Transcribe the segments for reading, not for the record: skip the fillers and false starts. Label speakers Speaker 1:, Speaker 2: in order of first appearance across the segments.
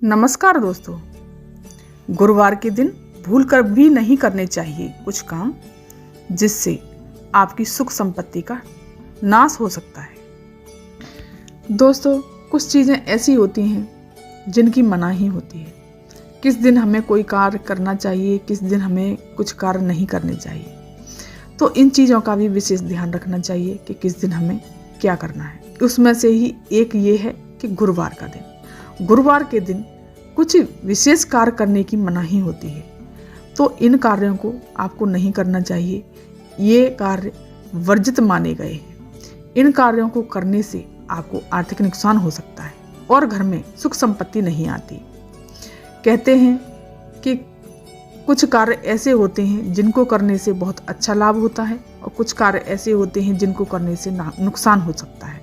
Speaker 1: नमस्कार दोस्तों। गुरुवार के दिन भूलकर भी नहीं करने चाहिए कुछ काम जिससे आपकी सुख संपत्ति का नाश हो सकता है। दोस्तों, कुछ चीज़ें ऐसी होती हैं जिनकी मनाही होती है। किस दिन हमें कोई कार्य करना चाहिए, किस दिन हमें कुछ कार्य नहीं करने चाहिए। तो इन चीज़ों का भी विशेष ध्यान रखना चाहिए कि किस दिन हमें क्या करना है। उसमें से ही एक ये है कि गुरुवार का दिन। गुरुवार के दिन कुछ विशेष कार्य करने की मनाही होती है, तो इन कार्यों को आपको नहीं करना चाहिए। ये कार्य वर्जित माने गए हैं। इन कार्यों को करने से आपको आर्थिक नुकसान हो सकता है और घर में सुख संपत्ति नहीं आती। कहते हैं कि कुछ कार्य ऐसे होते हैं जिनको करने से बहुत अच्छा लाभ होता है और कुछ कार्य ऐसे होते हैं जिनको करने से नुकसान हो सकता है।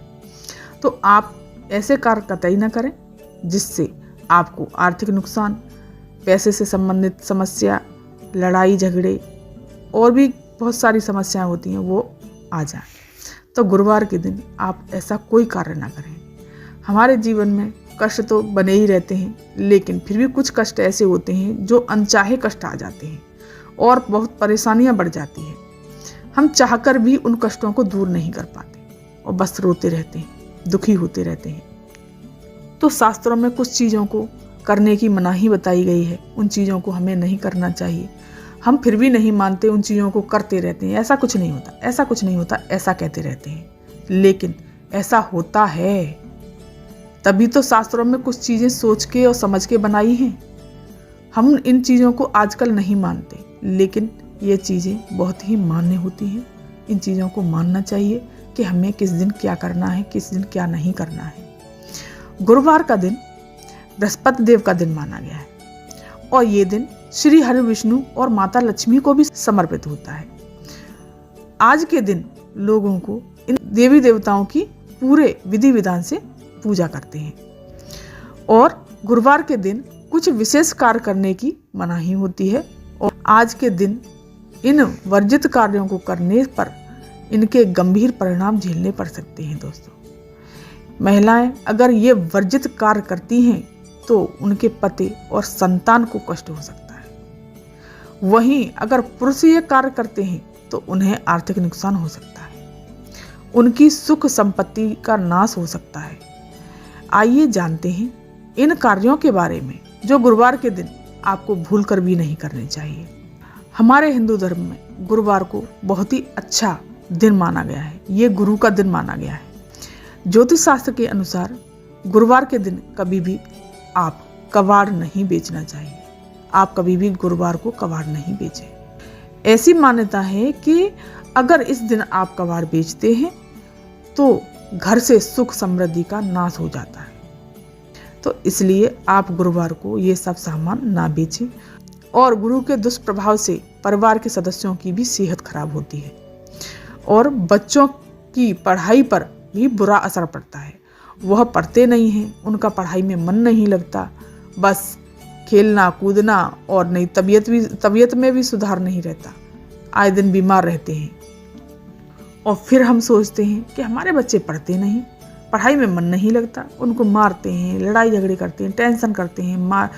Speaker 1: तो आप ऐसे कार्य कतई न करें जिससे आपको आर्थिक नुकसान, पैसे से संबंधित समस्या, लड़ाई झगड़े और भी बहुत सारी समस्याएं होती हैं वो आ जाए। तो गुरुवार के दिन आप ऐसा कोई कार्य ना करें। हमारे जीवन में कष्ट तो बने ही रहते हैं, लेकिन फिर भी कुछ कष्ट ऐसे होते हैं जो अनचाहे कष्ट आ जाते हैं और बहुत परेशानियां बढ़ जाती हैं। हम चाहकर भी उन कष्टों को दूर नहीं कर पाते और बस रोते रहते हैं, दुखी होते रहते हैं। तो शास्त्रों में कुछ चीज़ों को करने की मनाही बताई गई है, उन चीज़ों को हमें नहीं करना चाहिए। हम फिर भी नहीं मानते, उन चीज़ों को करते रहते हैं। ऐसा कुछ नहीं होता, ऐसा कुछ नहीं होता, ऐसा कहते रहते हैं, लेकिन ऐसा होता है। तभी तो शास्त्रों में कुछ चीज़ें सोच के और समझ के बनाई हैं। हम इन चीज़ों को आजकल नहीं मानते, लेकिन ये चीज़ें बहुत ही मान्य होती हैं। इन चीज़ों को मानना चाहिए कि हमें किस दिन क्या करना है, किस दिन क्या नहीं करना है। गुरुवार का दिन बृहस्पति देव का दिन माना गया है और ये दिन श्री हरि विष्णु और माता लक्ष्मी को भी समर्पित होता है। आज के दिन लोगों को इन देवी देवताओं की पूरे विधि विधान से पूजा करते हैं और गुरुवार के दिन कुछ विशेष कार्य करने की मनाही होती है और आज के दिन इन वर्जित कार्यों को करने पर इनके गंभीर परिणाम झेलने पड़ सकते हैं। दोस्तों, महिलाएं अगर ये वर्जित कार्य करती हैं तो उनके पति और संतान को कष्ट हो सकता है। वहीं अगर पुरुष ये कार्य करते हैं तो उन्हें आर्थिक नुकसान हो सकता है, उनकी सुख संपत्ति का नाश हो सकता है। आइए जानते हैं इन कार्यों के बारे में जो गुरुवार के दिन आपको भूलकर भी नहीं करने चाहिए। हमारे हिंदू धर्म में गुरुवार को बहुत ही अच्छा दिन माना गया है। ये गुरु का दिन माना गया है। ज्योतिष शास्त्र के अनुसार गुरुवार के दिन कभी भी आप कबाड़ नहीं बेचना चाहिए। आप कभी भी गुरुवार को कबाड़ नहीं बेचें। ऐसी मान्यता है कि अगर इस दिन आप कबाड़ बेचते हैं तो घर से सुख समृद्धि का नाश हो जाता है। तो इसलिए आप गुरुवार को ये सब सामान ना बेचें और गुरु के दुष्प्रभाव से परिवार के सदस्यों की भी सेहत खराब होती है और बच्चों की पढ़ाई पर भी बुरा असर पड़ता है। वह पढ़ते नहीं हैं, उनका पढ़ाई में मन नहीं लगता, बस खेलना कूदना और नहीं तबीयत में भी सुधार नहीं रहता, आए दिन बीमार रहते हैं। और फिर हम सोचते हैं कि हमारे बच्चे पढ़ते नहीं, पढ़ाई में मन नहीं लगता, उनको मारते हैं, लड़ाई झगड़े करते हैं, टेंशन करते हैं,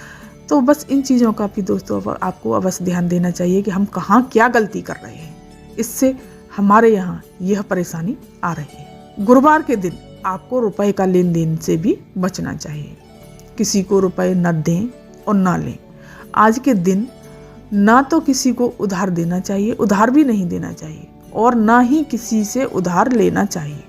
Speaker 1: तो बस इन चीज़ों का भी दोस्तों आपको अवश्य ध्यान देना चाहिए कि हम कहाँ क्या गलती कर रहे हैं। इससे हमारे यहाँ यह परेशानी आ रही है। गुरुवार के दिन आपको रुपए का लेन देन से भी बचना चाहिए। किसी को रुपए न दें और ना लें। आज के दिन ना तो किसी को उधार देना चाहिए, उधार भी नहीं देना चाहिए और ना ही किसी से उधार लेना चाहिए।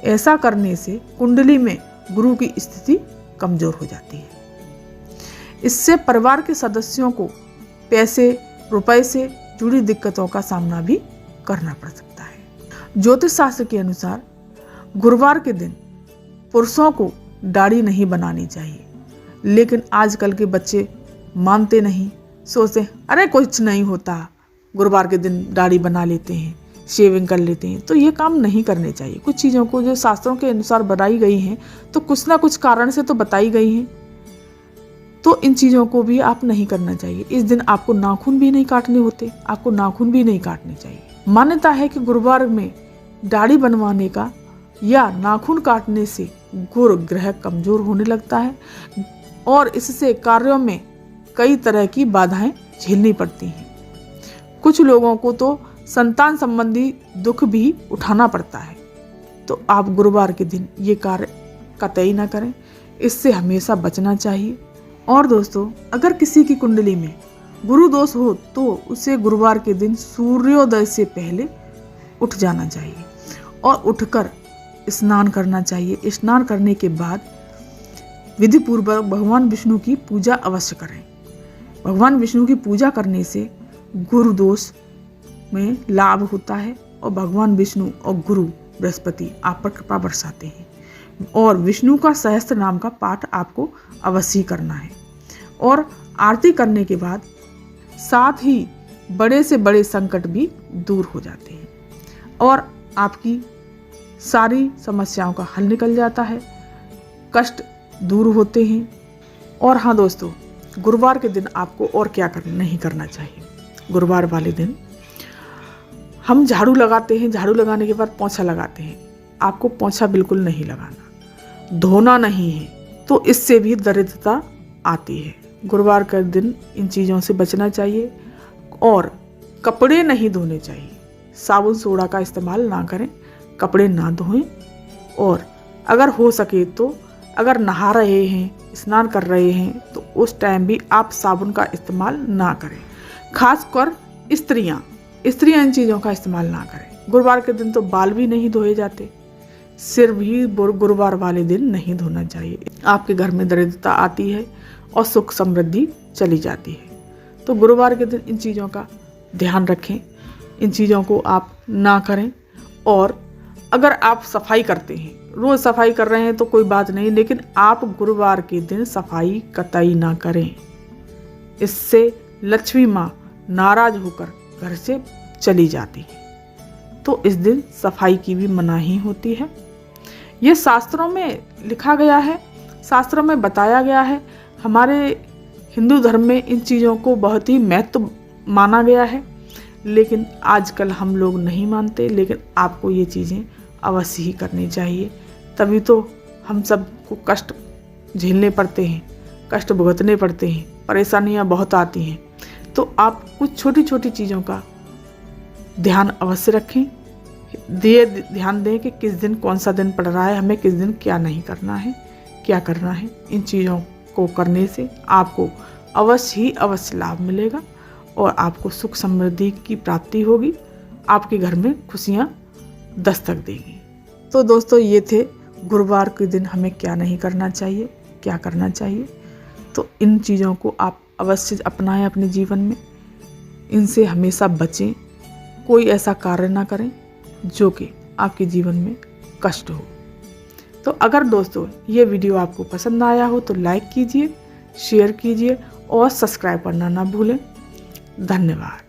Speaker 1: ऐसा करने से कुंडली में गुरु की स्थिति कमजोर हो जाती है। इससे परिवार के सदस्यों को पैसे रुपए से जुड़ी दिक्कतों का सामना भी करना पड़ सकता है। ज्योतिष शास्त्र के अनुसार गुरुवार के दिन पुरुषों को दाढ़ी नहीं बनानी चाहिए, लेकिन आजकल के बच्चे मानते नहीं, सोचते अरे कुछ नहीं होता, गुरुवार के दिन दाढ़ी बना लेते हैं, शेविंग कर लेते हैं। तो ये काम नहीं करने चाहिए। कुछ चीज़ों को जो शास्त्रों के अनुसार बनाई गई हैं तो कुछ ना कुछ कारण से तो बताई गई हैं, तो इन चीज़ों को भी आप नहीं करना चाहिए। इस दिन आपको नाखून भी नहीं काटने होते, आपको नाखून भी नहीं काटने चाहिए। मान्यता है कि गुरुवार में दाढ़ी बनवाने का या नाखून काटने से गुरु ग्रह कमजोर होने लगता है। और इससे कार्यों में कई तरह की बाधाएं झेलनी पड़ती हैं। कुछ लोगों को तो संतान संबंधी दुख भी उठाना पड़ता है। तो आप गुरुवार के दिन ये कार्य कतई ना करें, इससे हमेशा बचना चाहिए। और दोस्तों, अगर किसी की कुंडली में गुरु दोष हो तो उसे गुरुवार के दिन सूर्योदय से पहले उठ जाना चाहिए और उठकर स्नान करना चाहिए। स्नान करने के बाद विधि पूर्वक भगवान विष्णु की पूजा अवश्य करें। भगवान विष्णु की पूजा करने से गुरु दोष में लाभ होता है और भगवान विष्णु और गुरु बृहस्पति आप पर कृपा बरसाते हैं। और विष्णु का सहस्त्र नाम का पाठ आपको अवश्य करना है। और आरती करने के बाद साथ ही बड़े से बड़े संकट भी दूर हो जाते हैं और आपकी सारी समस्याओं का हल निकल जाता है, कष्ट दूर होते हैं। और हाँ दोस्तों, गुरुवार के दिन आपको और क्या नहीं करना चाहिए। गुरुवार वाले दिन हम झाड़ू लगाते हैं, झाड़ू लगाने के बाद पोंछा लगाते हैं। आपको पोंछा बिल्कुल नहीं लगाना, धोना नहीं है, तो इससे भी दरिद्रता आती है। गुरुवार के दिन इन चीज़ों से बचना चाहिए और कपड़े नहीं धोने चाहिए। साबुन सोडा का इस्तेमाल ना करें, कपड़े ना धोएं। और अगर हो सके तो अगर नहा रहे हैं, स्नान कर रहे हैं, तो उस टाइम भी आप साबुन का इस्तेमाल ना करें। खासकर स्त्रियां इन चीज़ों का इस्तेमाल ना करें। गुरुवार के दिन तो बाल भी नहीं धोए जाते, सिर भी गुरुवार वाले दिन नहीं धोना चाहिए। आपके घर में दरिद्रता आती है और सुख समृद्धि चली जाती है। तो गुरुवार के दिन इन चीज़ों का ध्यान रखें, इन चीज़ों को आप ना करें। और अगर आप सफाई करते हैं, रोज़ सफाई कर रहे हैं तो कोई बात नहीं, लेकिन आप गुरुवार के दिन सफाई कतई ना करें। इससे लक्ष्मी माँ नाराज होकर घर से चली जाती है। तो इस दिन सफाई की भी मनाही होती है। ये शास्त्रों में लिखा गया है, शास्त्रों में बताया गया है। हमारे हिंदू धर्म में इन चीज़ों को बहुत ही महत्व माना गया है, लेकिन आजकल हम लोग नहीं मानते। लेकिन आपको ये चीज़ें अवश्य ही करनी चाहिए, तभी तो हम सबको कष्ट झेलने पड़ते हैं, कष्ट भुगतने पड़ते हैं, परेशानियां बहुत आती हैं। तो आप कुछ छोटी छोटी चीज़ों का ध्यान अवश्य रखें, ध्यान दें कि किस दिन कौन सा दिन पड़ रहा है, हमें किस दिन क्या नहीं करना है, क्या करना है। इन चीज़ों को करने से आपको अवश्य ही अवश्य लाभ मिलेगा और आपको सुख समृद्धि की प्राप्ति होगी। आपके घर में खुशियाँ दस्तक देंगी। तो दोस्तों, ये थे गुरुवार के दिन हमें क्या नहीं करना चाहिए, क्या करना चाहिए। तो इन चीज़ों को आप अवश्य अपनाएं अपने जीवन में, इनसे हमेशा बचें। कोई ऐसा कार्य ना करें जो कि आपके जीवन में कष्ट हो। तो अगर दोस्तों ये वीडियो आपको पसंद आया हो तो लाइक कीजिए, शेयर कीजिए और सब्सक्राइब करना ना भूलें। धन्यवाद।